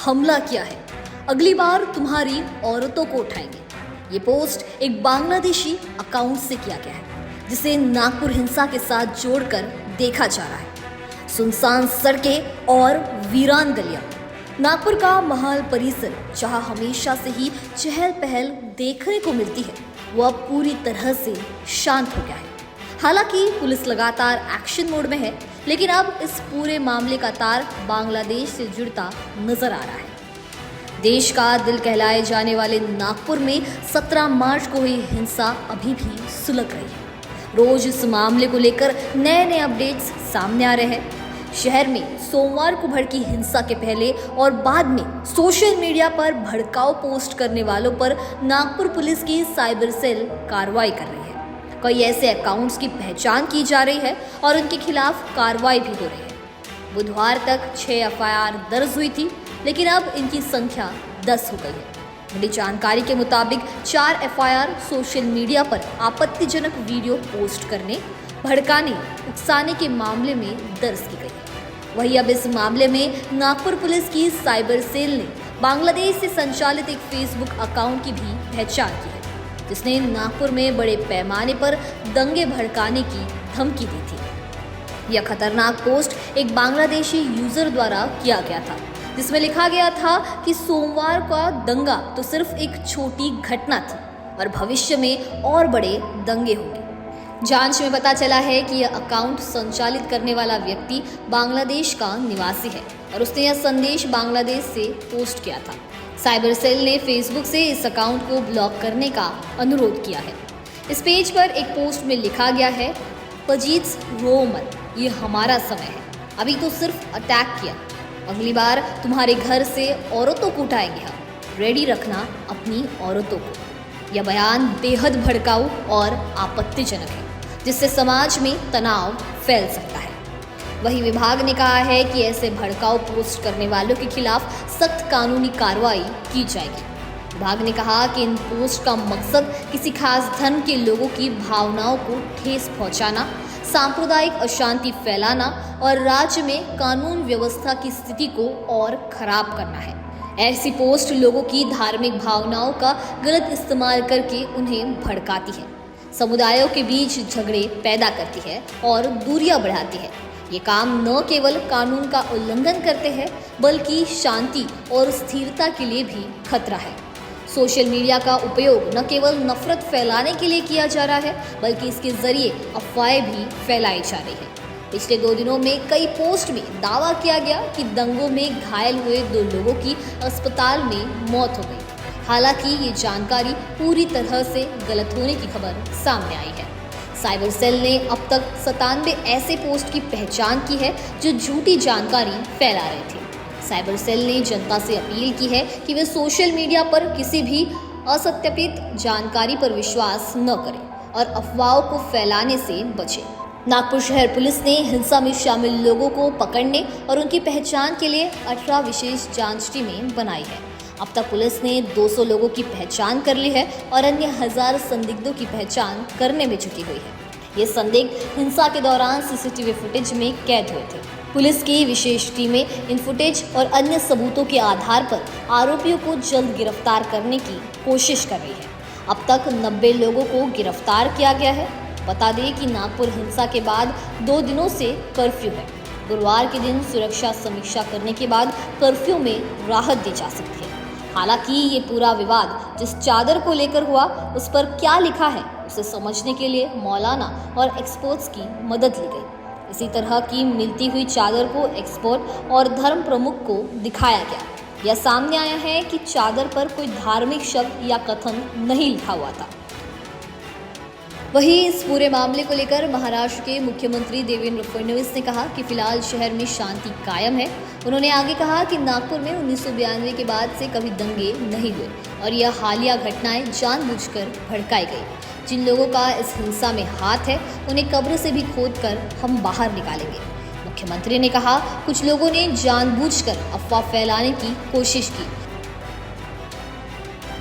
हमला किया है, अगली बार तुम्हारी औरतों को उठाएंगे। ये पोस्ट एक बांग्लादेशी अकाउंट से किया गया है, जिसे नागपुर हिंसा के साथ जोड़कर देखा जा रहा है। सुनसान सड़कें और वीरान गलियां, नागपुर का महल परिसर जहां हमेशा से ही चहल पहल देखने को मिलती है, वो अब पूरी तरह से शांत हो गया है। हालांकि पुलिस लगातार एक्शन मोड में है, लेकिन अब इस पूरे मामले का तार बांग्लादेश से जुड़ता नजर आ रहा है। देश का दिल कहलाए जाने वाले नागपुर में 17 मार्च को हुई हिंसा अभी भी सुलग रही है। रोज इस मामले को लेकर नए नए अपडेट्स सामने आ रहे हैं। शहर में सोमवार को भड़की हिंसा के पहले और बाद में सोशल मीडिया पर भड़काऊ पोस्ट करने वालों पर नागपुर पुलिस की साइबर सेल कार्रवाई कर रही है। कई ऐसे अकाउंट्स की पहचान की जा रही है और उनके खिलाफ कार्रवाई भी हो रही है। बुधवार तक 6 एफआईआर दर्ज हुई थी, लेकिन अब इनकी संख्या 10 हो गई है। मिली जानकारी के मुताबिक 4 एफआईआर सोशल मीडिया पर आपत्तिजनक वीडियो पोस्ट करने, भड़काने, उकसाने के मामले में दर्ज की गई है। वहीं अब इस मामले में नागपुर पुलिस की साइबर सेल ने बांग्लादेश से संचालित एक फेसबुक अकाउंट की भी पहचान की है, जिसने नागपुर में बड़े पैमाने पर दंगे भड़काने की धमकी दी थी। यह खतरनाक पोस्ट एक बांग्लादेशी यूजर द्वारा किया गया था, जिसमें लिखा गया था कि सोमवार का दंगा तो सिर्फ एक छोटी घटना थी और भविष्य में और बड़े दंगे होंगे। जांच में पता चला है कि यह अकाउंट संचालित करने वाला व्यक्ति बांग्लादेश का निवासी है और उसने यह संदेश बांग्लादेश से पोस्ट किया था। साइबर सेल ने फेसबुक से इस अकाउंट को ब्लॉक करने का अनुरोध किया है। इस पेज पर एक पोस्ट में लिखा गया है, पजीज रो मत, ये हमारा समय है, अभी तो सिर्फ अटैक किया, अगली बार तुम्हारे घर से औरतों को उठाएंगे हम, रेडी रखना अपनी औरतों को। यह बयान बेहद भड़काऊ और आपत्तिजनक है, जिससे समाज में तनाव फैल सकता है। वहीं विभाग ने कहा है कि ऐसे भड़काऊ पोस्ट करने वालों के खिलाफ सख्त कानूनी कार्रवाई की जाएगी। विभाग ने कहा कि इन पोस्ट का मकसद किसी खास धर्म के लोगों की भावनाओं को ठेस पहुंचाना, सांप्रदायिक अशांति फैलाना और राज्य में कानून व्यवस्था की स्थिति को और खराब करना है। ऐसी पोस्ट लोगों की धार्मिक भावनाओं का गलत इस्तेमाल करके उन्हें भड़काती है, समुदायों के बीच झगड़े पैदा करती है और दूरियां बढ़ाती है। ये काम न केवल कानून का उल्लंघन करते हैं, बल्कि शांति और स्थिरता के लिए भी खतरा है। सोशल मीडिया का उपयोग न केवल नफरत फैलाने के लिए किया जा रहा है, बल्कि इसके जरिए अफवाहें भी फैलाई जा रही है। पिछले 2 दिनों में कई पोस्ट में दावा किया गया कि दंगों में घायल हुए 2 लोगों की अस्पताल में मौत हो गई। हालांकि ये जानकारी पूरी तरह से गलत होने की खबर सामने आई है। साइबर सेल ने अब तक 97 ऐसे पोस्ट की पहचान की है जो झूठी जानकारी फैला रहे थे। साइबर सेल ने जनता से अपील की है कि वे सोशल मीडिया पर किसी भी असत्यापित जानकारी पर विश्वास न करें और अफवाहों को फैलाने से बचें। नागपुर शहर पुलिस ने हिंसा में शामिल लोगों को पकड़ने और उनकी पहचान के लिए 18 विशेष जांच टीमें बनाई है। अब तक पुलिस ने 200 लोगों की पहचान कर ली है और अन्य 1000 संदिग्धों की पहचान करने में जुटी हुई है। ये संदिग्ध हिंसा के दौरान सीसीटीवी फुटेज में कैद हुए थे। पुलिस की विशेष टीमें इन फुटेज और अन्य सबूतों के आधार पर आरोपियों को जल्द गिरफ्तार करने की कोशिश कर रही है। अब तक 90 लोगों को गिरफ्तार किया गया है। बता दें कि नागपुर हिंसा के बाद 2 दिनों से कर्फ्यू है। गुरुवार के दिन सुरक्षा समीक्षा करने के बाद कर्फ्यू में राहत दी जा सकती है। हालांकि ये पूरा विवाद जिस चादर को लेकर हुआ, उस पर क्या लिखा है उसे समझने के लिए मौलाना और एक्सपर्ट्स की मदद ली गई। इसी तरह की मिलती हुई चादर को एक्सपर्ट और धर्म प्रमुख को दिखाया गया। यह सामने आया है कि चादर पर कोई धार्मिक शब्द या कथन नहीं लिखा हुआ था। वहीं इस पूरे मामले को लेकर महाराष्ट्र के मुख्यमंत्री देवेंद्र फडणवीस ने कहा कि फिलहाल शहर में शांति कायम है। उन्होंने आगे कहा कि नागपुर में 1992 के बाद से कभी दंगे नहीं हुए और यह हालिया घटनाएं जानबूझकर भड़काई गई। जिन लोगों का इस हिंसा में हाथ है, उन्हें कब्र से भी खोदकर हम बाहर निकालेंगे। मुख्यमंत्री ने कहा, कुछ लोगों ने जानबूझकर अफवाह फैलाने की कोशिश की।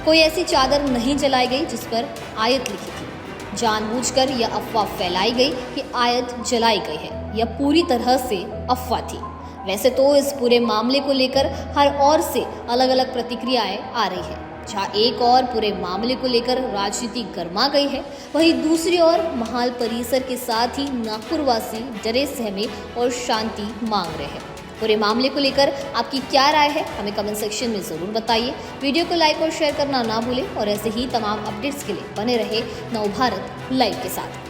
कोई ऐसी चादर नहीं जलाई गई जिस पर आयत लिखी थी। जानबूझकर यह अफवाह फैलाई गई कि आयत जलाई गई है। यह पूरी तरह से अफवाह थी। वैसे तो इस पूरे मामले को लेकर हर ओर से अलग अलग प्रतिक्रियाएं आ रही है। जहां एक और पूरे मामले को लेकर राजनीति गर्मा गई है, वहीं दूसरी ओर महाल परिसर के साथ ही नागपुर वासी डरे सहमे और शांति मांग रहे हैं। पूरे मामले को लेकर आपकी क्या राय है, हमें कमेंट सेक्शन में ज़रूर बताइए। वीडियो को लाइक और शेयर करना ना भूलें और ऐसे ही तमाम अपडेट्स के लिए बने रहे नवभारत लाइव के साथ।